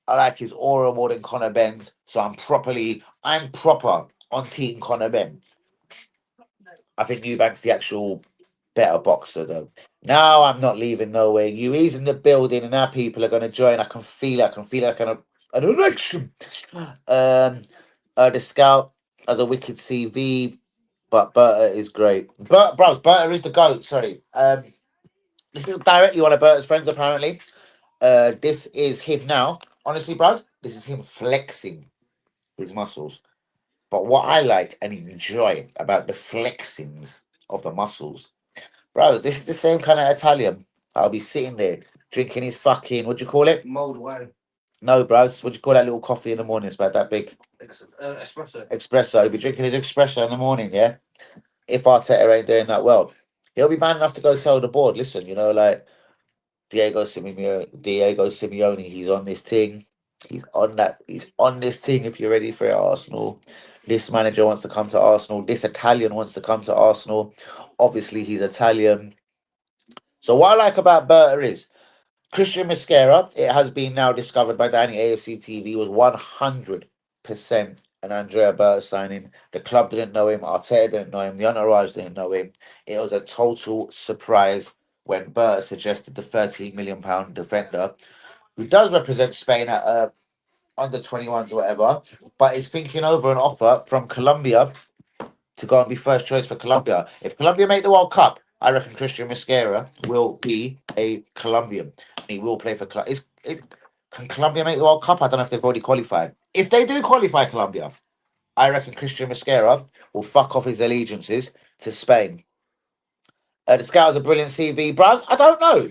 I like his aura more than Connor Ben's. So I'm proper on team Connor Ben. I think Eubank's the actual better boxer though. Now I'm not leaving nowhere. You he's in the building and our people are gonna join. I can feel it. I can feel it like an erection. The scout has a wicked CV, but Berta is great. Berta is the goat. Sorry. This is directly one of Berta's friends apparently. This is him now. Honestly, bros, this is him flexing his muscles. But what I like and enjoy about the flexings of the muscles, bros, this is the same kind of Italian. I'll be sitting there drinking his fucking, what do you call it? Mold wine. No, bros, what do you call that little coffee in the morning? It's about that big. Espresso. Espresso. He'll be drinking his espresso in the morning, yeah? If Arteta ain't doing that well. He'll be man enough to go tell the board, listen, like Diego Simeone, he's on this thing. He's on that. He's on this thing. If you're ready for it, Arsenal. This manager wants to come to Arsenal. This Italian wants to come to Arsenal. Obviously, he's Italian. So what I like about Berta is Christian Mosquera. It has been now discovered by Danny AFC TV was 100% an Andrea Berta signing. The club didn't know him. Arteta didn't know him. The entourage didn't know him. It was a total surprise when Berta suggested the £13 million defender, who does represent Spain at under 21s or whatever, but is thinking over an offer from Colombia to go and be first choice for Colombia. If Colombia make the World Cup, I reckon Christian Mosquera will be a Colombian. And he will play for Colombia. Can Colombia make the World Cup? I don't know if they've already qualified. If they do qualify Colombia, I reckon Christian Mosquera will fuck off his allegiances to Spain. The scout has a brilliant CV, bruv. I don't know.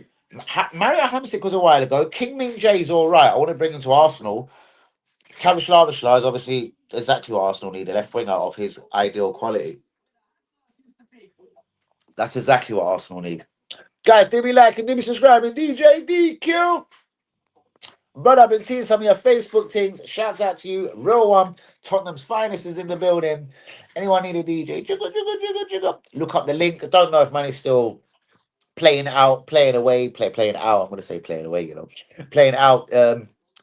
Mario Hamsik was a while ago. King Min Jae's all right. I want to bring him to Arsenal. Kavish Lavishla is obviously exactly what Arsenal need, a left winger of his ideal quality. That's exactly what Arsenal need. Guys, do me like and do me subscribing. DJ DQ. But I've been seeing some of your Facebook things. Shouts out to you. Real one. Tottenham's finest is in the building. Anyone need a DJ? Jiggle, jiggle, jiggle, jiggle. Look up the link. I don't know if man is still playing out, playing away, playing out. I'm gonna say playing away, playing out.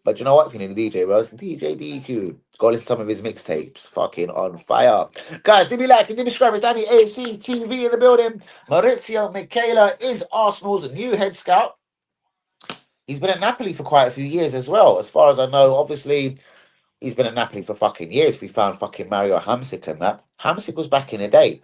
But you know what? If you need a DJ, bro, it's DJ DQ. Go listen to some of his mixtapes. Fucking on fire, guys. Do me like and do me subscribe. It's Danny AC TV in the building. Maurizio Michele is Arsenal's new head scout. He's been at Napoli for quite a few years as well, as far as I know. Obviously, he's been at Napoli for fucking years. We found fucking Mario Hamsik and that. Hamsik was back in the day.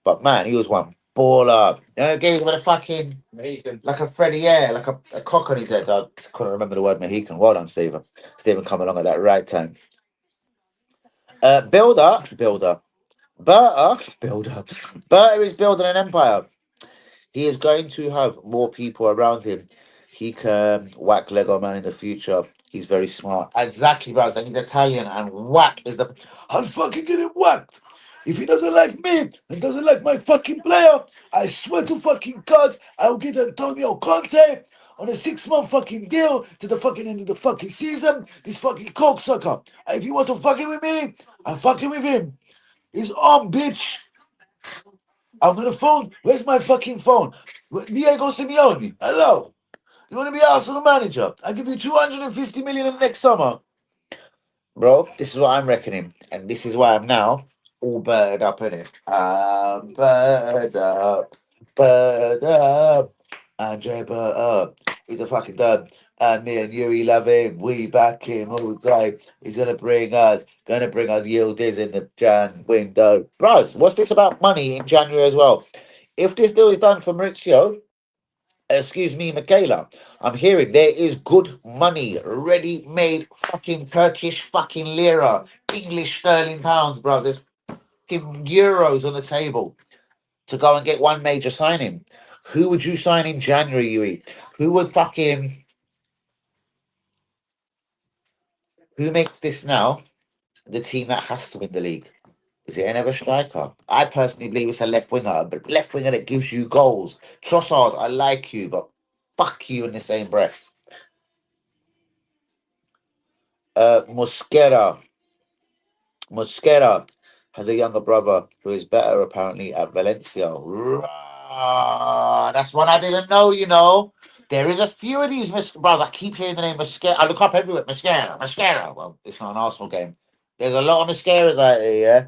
But man, he was one baller. Games with a fucking Mohican. Like a Freddie, yeah, like a cock on his head. I couldn't remember the word Mohican. Well done, Stephen. Stephen come along at that right time. Builder. Berta is building an empire. He is going to have more people around him. He can whack Lego Man in the future. He's very smart. Exactly, bro. I need Italian, and whack is the. I'll fucking get him whacked. If he doesn't like me and doesn't like my fucking player, I swear to fucking God, I'll get Antonio Conte on a 6-month fucking deal to the fucking end of the fucking season. This fucking cocksucker. If he wants to fucking with me, I'm fucking with him. He's on, bitch. I'm on the phone. Where's my fucking phone? Diego Simeone. Hello. You want to be Arsenal manager? I'll give you 250 million in next summer. Bro, this is what I'm reckoning. And this is why I'm now all bird up in it. Bird up. Bird up. Andre Bird up. He's a fucking dud. And me and Yuri love him. We back him all day. He's gonna bring us yielders in the Jan window. Bros, what's this about money in January as well? If this deal is done for Maurizio, Excuse me, Michaela. I'm hearing there is good money, ready-made fucking Turkish fucking lira, English sterling pounds, bro. There's fucking euros on the table to go and get one major signing. Who would you sign in January, Yui? Who would fucking who makes this now the team that has to win the league? Is it another striker? I personally believe it's a left winger, but left winger that gives you goals. Trossard, I like you, but fuck you in the same breath. Mosquera. Mosquera has a younger brother who is better apparently at Valencia. That's one I didn't know, you know. There is a few of these bros. I keep hearing the name Mosquera. I look up everywhere. Mosquera, Mosquera. Well, it's not an Arsenal game. There's a lot of Mosqueras out there, yeah.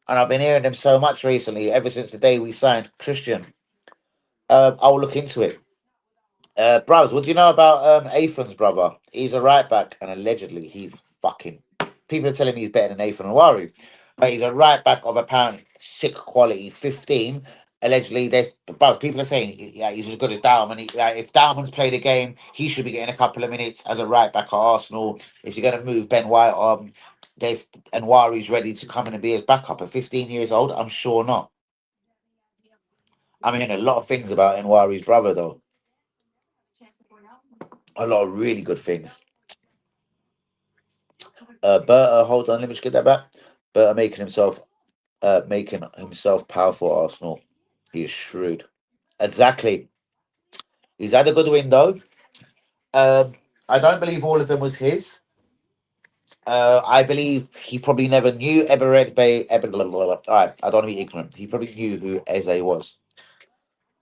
And I've been hearing them so much recently, ever since the day we signed Christian. I'll look into it. Bros, what do you know about Athan's brother? He's a right back, and allegedly he's fucking. People are telling me he's better than Athan Awari, but he's a right back of apparent sick quality. 15. Allegedly, there's bros. People are saying yeah, he's as good as Dalman. If Dalman's played a game, he should be getting a couple of minutes as a right back at Arsenal. If you're going to move Ben White on, there's Anwari's ready to come in and be his backup. At 15 years old, I'm sure not. I'm hearing a lot of things about Anwari's brother though. A lot of really good things. Berta, hold on, let me just get that back. Berta making himself powerful at Arsenal. He is shrewd. Exactly. He's had a good window. Um, I don't believe all of them was his. I believe he probably never knew Ebered Bay. All right, I don't want to be ignorant. He probably knew who Eze was.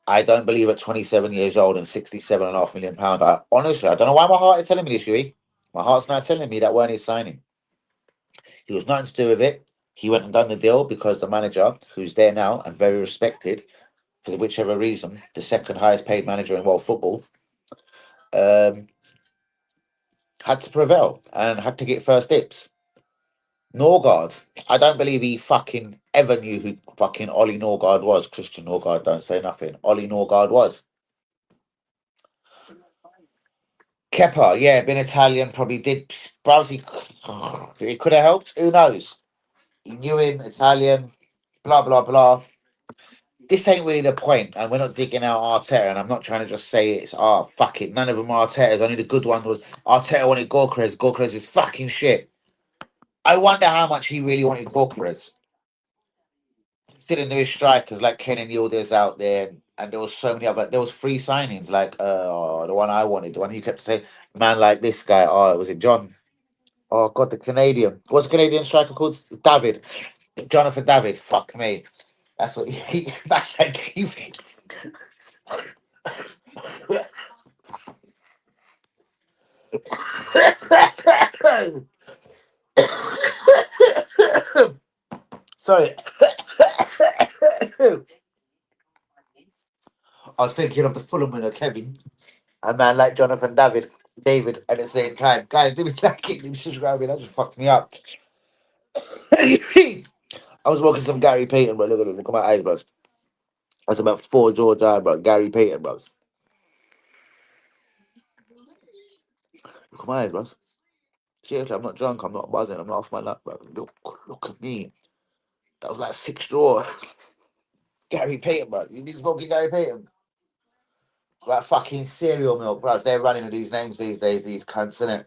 I don't believe at 27 years old and 67.5 million pounds. Honestly, I don't know why my heart is telling me this, Yui. My heart's not telling me that weren't his signing. He was nothing to do with it. He went and done the deal because the manager, who's there now and very respected for whichever reason, the second highest paid manager in world football, um, had to prevail and had to get first dips. Norgard, I don't believe he fucking ever knew who fucking Ollie Norgard was. Christian Norgard, don't say nothing. Ollie Norgard was. Kepa, yeah, been Italian, probably did. Browsy, it could have helped. Who knows? He knew him, Italian, blah, blah, blah. This ain't really the point, and we're not digging out Arteta, and I'm not trying to just say it's fuck it. None of them are Arteta's. Only the good ones was Arteta wanted Gorkrez. Gorkrez is fucking shit. I wonder how much he really wanted Gorkrez. Considering there is strikers like Ken and Yildiz out there, and there was so many other. There was free signings like the one I wanted, the one you kept saying, man, like this guy. Oh, was it John? Oh God, the Canadian. What's the Canadian striker called? David. Jonathan David. Fuck me. That's what he. David. Sorry. I was thinking of the Fulham winner, Kevin. A man like Jonathan David at the same time. Guys, do me like it, leave me subscribing. That just fucked me up. I was watching some Gary Payton, bro. Look at my eyes, bros. That's about 4 George bro. Gary Payton, bros. Look at my eyes, bros. Seriously, I'm not drunk. I'm not buzzing. I'm not off my nut, bro. Look at me. That was like 6 draws. Gary Payton, bro. You been smoking Gary Payton? Like fucking cereal milk, bros. They're running with these names these days, these cunts, innit?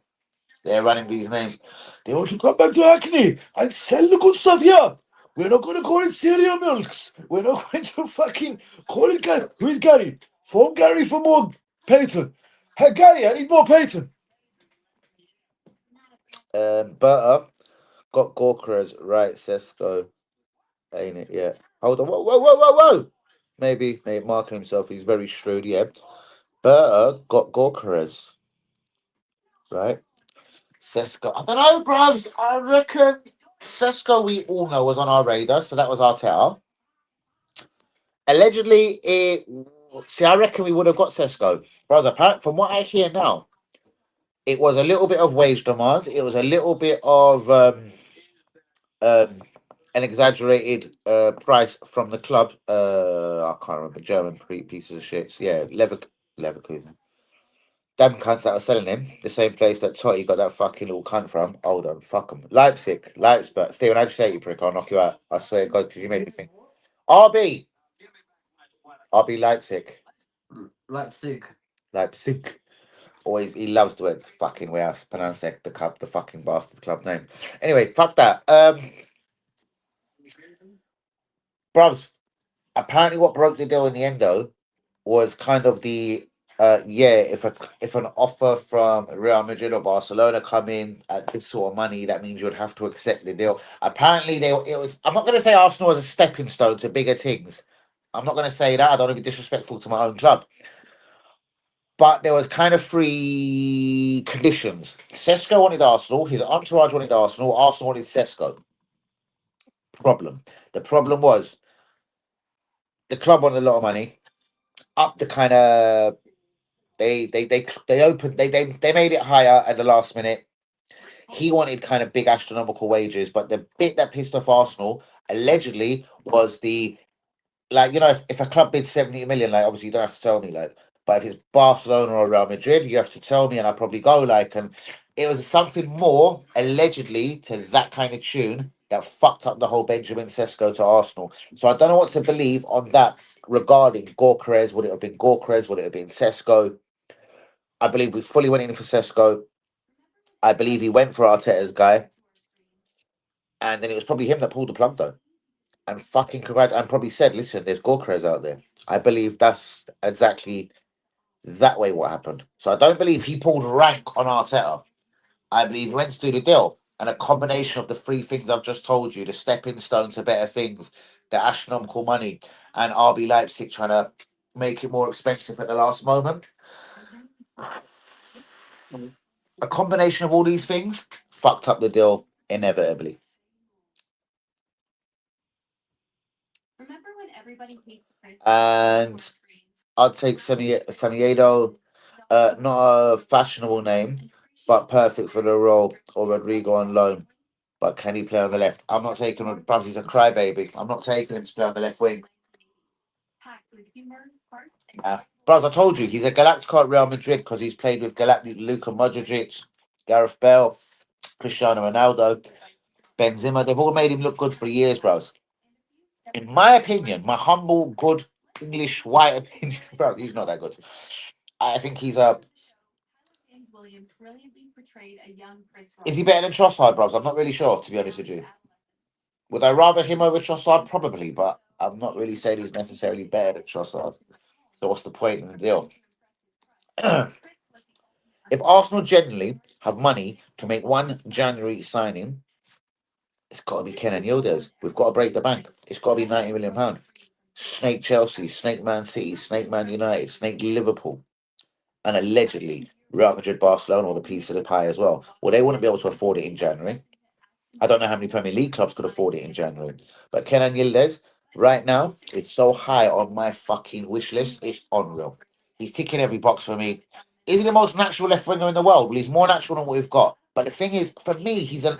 They're running these names. They want to come back to Acne and sell the good stuff here. We're not going to call it cereal milks. We're not going to fucking call it Gary. Who's Gary? Phone Gary for more Payton. Hey, Gary, I need more Payton. Butter got Gorkras right, Sesko. Ain't it? Yeah. Hold on. Whoa. Maybe marking himself. He's very shrewd, yeah. Butter got Gorkras, right? Sesko. I don't know, bros. I reckon Sesko, we all know, was on our radar, so that was our tell. Allegedly, it. See, I reckon we would have got Sesko. Bros, apparently, from what I hear now, it was a little bit of wage demand. It was a little bit of um, an exaggerated price from the club. I can't remember, German pieces of shit. Yeah, Lever. Leverkusen. Them cunts that are selling him, the same place that Totti got that fucking little cunt from. Hold on, fuck them. Leipzig. Steven, how'd you say, you prick? I'll knock you out. I swear to God, because you made me think. RB. RB Leipzig. Leipzig. Leipzig. Always, he loves the way fucking way I pronounce the club, the fucking bastard club name. Anyway, fuck that. Bruvs, apparently what broke the deal in the end though was kind of the if an offer from Real Madrid or Barcelona come in at this sort of money, that means you'd have to accept the deal. Apparently it was, I'm not gonna say Arsenal was a stepping stone to bigger things. I'm not gonna say that. I don't want to be disrespectful to my own club. But there was kind of three conditions. Sesko wanted Arsenal, his entourage wanted Arsenal wanted Sesko. Problem. The problem was the club wanted a lot of money. Up the kind of they opened they made it higher at the last minute. He wanted kind of big astronomical wages, but the bit that pissed off Arsenal allegedly was the like if a club bids 70 million, like obviously you don't have to tell me like, but if it's Barcelona or Real Madrid, you have to tell me and I'll probably go like, and it was something more allegedly to that kind of tune that fucked up the whole Benjamin Sesko to Arsenal. So I don't know what to believe on that regarding Gorkarez. Would it have been Gorkarez? Would it have been Sesko? I believe we fully went in for Sesko. I believe he went for Arteta's guy, and then it was probably him that pulled the plug though, and fucking and probably said, "Listen, there's Gorkarez out there." I believe that's exactly that way what happened. So I don't believe he pulled rank on Arteta. I believe he went to do the deal, and a combination of the three things I've just told you, the stepping stone to better things, the astronomical money, and RB Leipzig trying to make it more expensive at the last moment. A combination of all these things fucked up the deal inevitably. And I'd take Samiedo, not a fashionable name, but perfect for the role, or Rodrigo on loan. But can he play on the left? I'm not taking him. Perhaps he's a crybaby. I'm not taking him to play on the left wing. Bros, I told you he's a Galactico at Real Madrid because he's played with Galactic Luka Modric, Gareth Bale, Cristiano Ronaldo, Benzema. They've all made him look good for years, bros. In my opinion, my humble, good English white opinion, bro, he's not that good. I think he's a. Is he better than Trossard, bros? I'm not really sure, to be honest with you. Would I rather him over Trossard? Probably, but I'm not really saying he's necessarily better than Trossard. So what's the point in the deal? If Arsenal genuinely have money to make one January signing, it's got to be Kenan Yildiz. We've got to break the bank. It's got to be £90 million. Snake Chelsea, Snake Man City, Snake Man United, Snake Liverpool, and allegedly Real Madrid, Barcelona, or the piece of the pie as well. Well, they wouldn't be able to afford it in January. I don't know how many Premier League clubs could afford it in January. But Kenan Yildiz, right now, it's so high on my fucking wish list. It's unreal. He's ticking every box for me. Is he the most natural left winger in the world? Well, he's more natural than what we've got. But the thing is, for me, he's a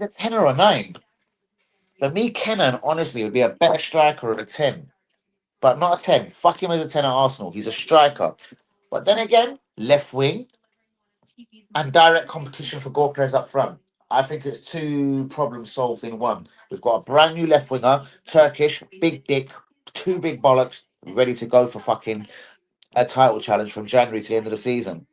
10 or a 9. For me, Kenan, honestly, would be a better striker of a 10. But not a 10. Fuck him as a 10 at Arsenal. He's a striker. But then again, left wing and direct competition for Gorkrez up front. I think it's two problems solved in one. We've got a brand new left winger, Turkish, big dick, two big bollocks, ready to go for fucking a title challenge from January to the end of the season.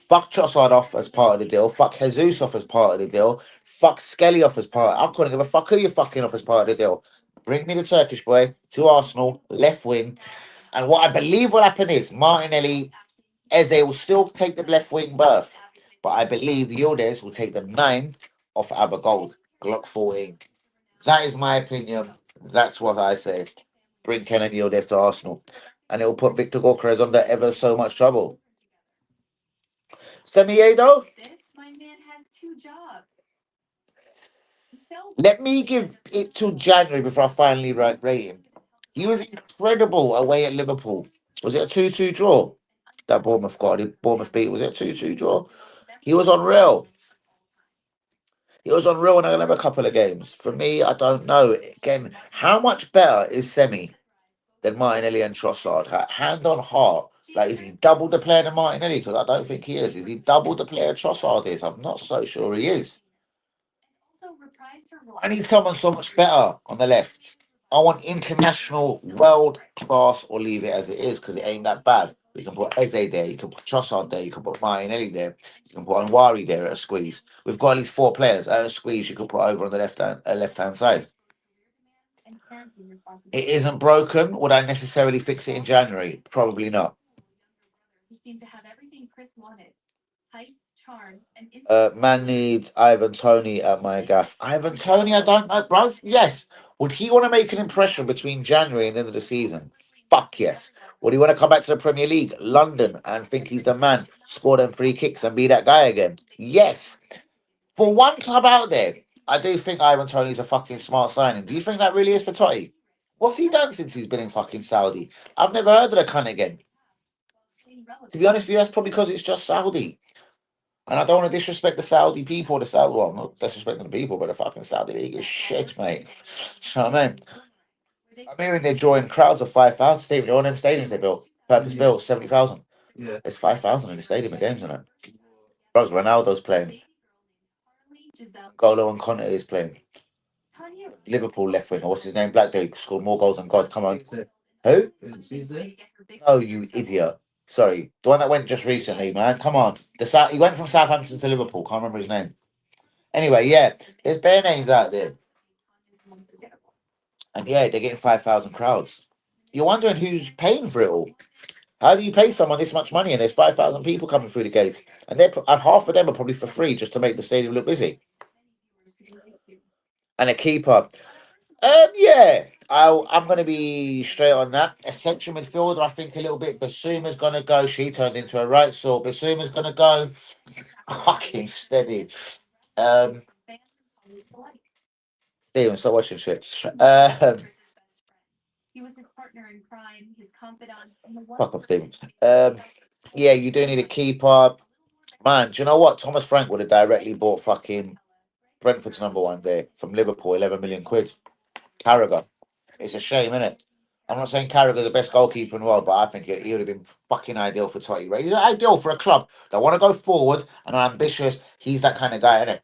Fuck Trossard off as part of the deal. Fuck Jesus off as part of the deal. Fuck Skelly off as part. I couldn't give a fuck who you're fucking off as part of the deal. Bring me the Turkish boy to Arsenal, left wing. And what I believe will happen is Martinelli, Eze will still take the left wing berth. But I believe Yildiz will take the 9 off Abergold, Glock 14. That is my opinion. That's what I say. Bring Kenan Yildiz to Arsenal. And it will put Victor Gorkarez under ever so much trouble. Semiedo? Let me give it till January before I finally rate him. He was incredible away at Liverpool. Was it a 2-2 draw? That Bournemouth got. Did Bournemouth beat? Was it a 2-2 draw? He was unreal. He was unreal in another couple of games. For me, I don't know. Again, how much better is Semi than Martinelli and Trossard? Hand on heart. Like, is he double the player than Martinelli? Because I don't think he is. Is he double the player Trossard is? I'm not so sure he is. I need someone so much better on the left. I want international, world class, or leave it as it is because it ain't that bad. You can put Eze there, you can put Trossard there, you can put Martinelli there, you can put Anwari there at a squeeze. We've got at least four players at a squeeze you could put over on the left hand side. It isn't broken. Would I necessarily fix it in January? Probably not. Man needs Ivan Tony at my gaff. Ivan Tony, I don't know, bros. Yes. Would he want to make an impression between January and the end of the season? Fuck yes. Would he want to come back to the Premier League, London, and think he's the man, score them free kicks and be that guy again? Yes. For one club out there, I do think Ivan Tony's a fucking smart signing. Do you think that really is for Totti? What's he done since he's been in fucking Saudi? I've never heard of the cunt again. To be honest with you, that's probably because it's just Saudi. And I don't want to disrespect the Saudi people, the Saudi, well, I'm not disrespecting the people, but the fucking Saudi League is shit, mate. You know what I mean? I'm hearing they're drawing crowds of 5,000. Stadium, all them stadiums they built, purpose built, 70,000. Yeah. There's 5,000 in the stadium of games, isn't it? Bros, Ronaldo's playing. Golo and Conte is playing. Liverpool left winger, what's his name? Black dude, scored more goals than God. Come on. Who? Oh, you idiot. Sorry. The one that went just recently, man. Come on. He went from Southampton to Liverpool. Can't remember his name. Anyway, yeah. There's bare names out there. And yeah, they're getting 5,000 crowds. You're wondering who's paying for it all. How do you pay someone this much money and there's 5,000 people coming through the gates? And half of them are probably for free just to make the stadium look busy. And a keeper. Yeah, I'm going to be straight on that. A central midfielder, I think a little bit. Basuma's going to go. She turned into a right sort. Basuma's going to go. Fucking steady. Steven, stop watching shit. Fuck off, Steven. Yeah, you do need a keeper. Man, do you know what? Thomas Frank would have directly bought fucking Brentford's number one there from Liverpool, 11 million quid. Carragher. It's a shame, isn't it? I'm not saying Carragher's the best goalkeeper in the world, but I think he would have been fucking ideal for Totti. Right? He's ideal for a club that want to go forward and are ambitious. He's that kind of guy, isn't it?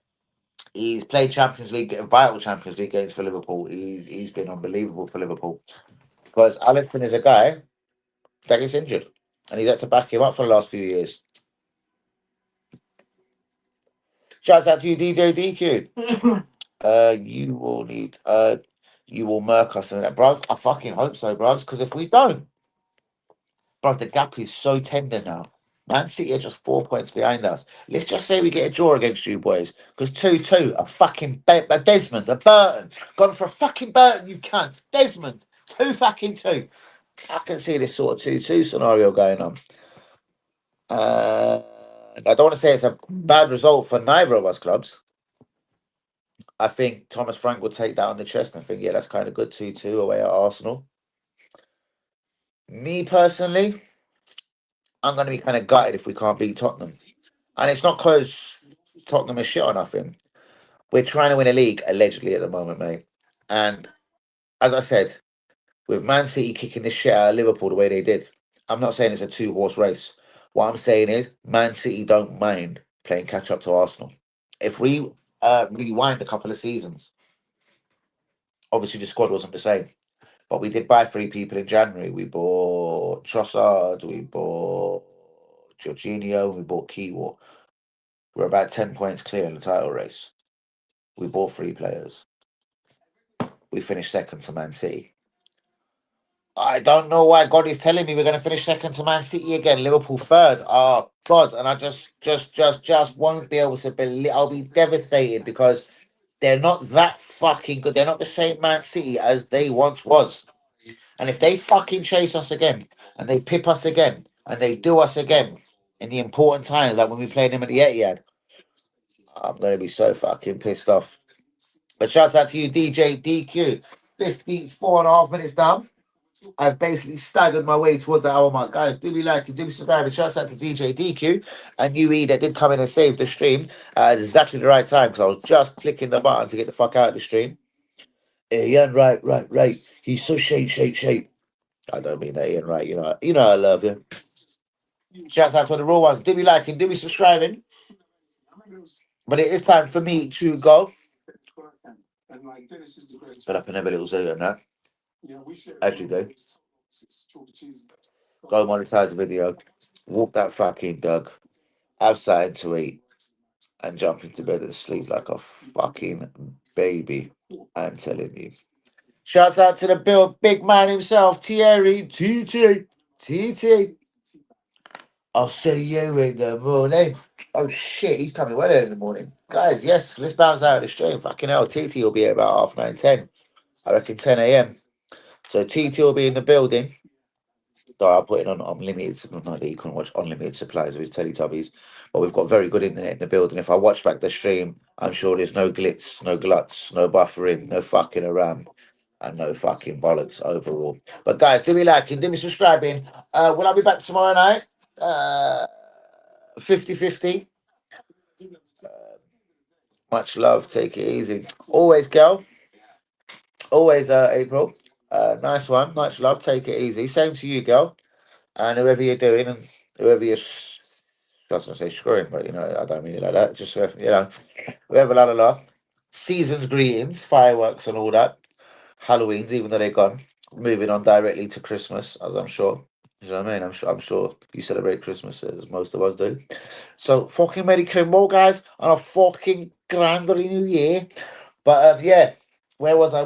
He's played Champions League, vital Champions League games for Liverpool. He's been unbelievable for Liverpool. Because Alisson is a guy that gets injured. And he's had to back him up for the last few years. Shouts out to you, DJ DQ. You will murk us in that, bros. I fucking hope so, bros. Because if we don't, bros, the gap is so tender now. Man City are just 4 points behind us. Let's just say we get a draw against you boys. Because 2-2, a Desmond, a Burton. Gone for a fucking Burton, you cunts. Desmond, 2. I can see this sort of 2-2 scenario going on. I don't want to say it's a bad result for neither of us clubs. I think Thomas Frank will take that on the chest and think, yeah, that's kind of good 2-2 away at Arsenal. Me personally, I'm going to be kind of gutted if we can't beat Tottenham. And it's not because Tottenham is shit or nothing. We're trying to win a league, allegedly, at the moment, mate. And as I said, with Man City kicking the shit out of Liverpool the way they did, I'm not saying it's a 2-horse race. What I'm saying is Man City don't mind playing catch up to Arsenal. If we rewind a couple of seasons, obviously the squad wasn't the same. But we did buy 3 people in January. We bought Trossard, we bought Jorginho, we bought Kiwo. We're about 10 points clear in the title race. We bought 3 players. We finished second to Man City. I don't know why God is telling me we're going to finish second to Man City again. Liverpool third. Oh God! And I just won't be able to believe. I'll be devastated because they're not that fucking good. They're not the same Man City as they once was. And if they fucking chase us again, and they pip us again, and they do us again in the important times, like when we played them at the Etihad, I'm going to be so fucking pissed off. But shouts out to you, DJ DQ. 54.5 minutes down. I've basically staggered my way towards the hour mark. Guys, do be liking, do be subscribing. Shouts out to DJ DQ and UE that did come in and save the stream at exactly the right time because I was just clicking the button to get the fuck out of the stream. Ian, right. He's so shake. I don't mean that, Ian, right? You know, I love you. Shouts out to the raw ones. Do be liking, do be subscribing. But it is time for me to go. But up and have a little zoot on that. As you do. Go monetize the video. Walk that fucking dog. Have something to eat. And jump into bed and sleep like a fucking baby. I'm telling you. Shouts out to the big man himself, Thierry. TT. I'll see you in the morning. Oh shit, he's coming well early in the morning. Guys, yes, let's bounce out of the stream. Fucking hell, TT will be here about 9:30, 10. I reckon 10 a.m. So TT will be in the building. So I'll put it on unlimited. Not that you can watch unlimited supplies of his Teletubbies, but we've got very good internet in the building. If I watch back the stream, I'm sure there's no glitz, no gluts, no buffering, no fucking around, and no fucking bollocks overall. But guys, do me liking, do me subscribing. Will I be back tomorrow night? 50-50. Much love. Take it easy. Always, girl. Always, April. Nice one. Much love. Take it easy. Same to you, girl. And whoever you're doing and whoever you're, I was going to say screwing, but I don't mean it like that. Just, whoever, la. Season's greetings, fireworks and all that. Halloween's, even though they're gone. Moving on directly to Christmas, as I'm sure. You know what I mean? I'm sure you celebrate Christmas as most of us do. So fucking Merry Christmas, guys, on a fucking grand new year. But yeah, where was I?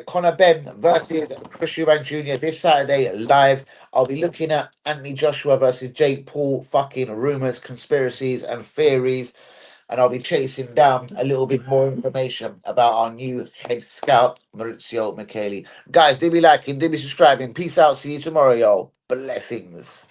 Conor Ben versus Chris Eubank Jr. this Saturday live. I'll be looking at Anthony Joshua versus Jake Paul. Fucking rumors, conspiracies, and theories. And I'll be chasing down a little bit more information about our new head scout, Maurizio Michele. Guys, do be liking, do be subscribing. Peace out. See you tomorrow, y'all. Blessings.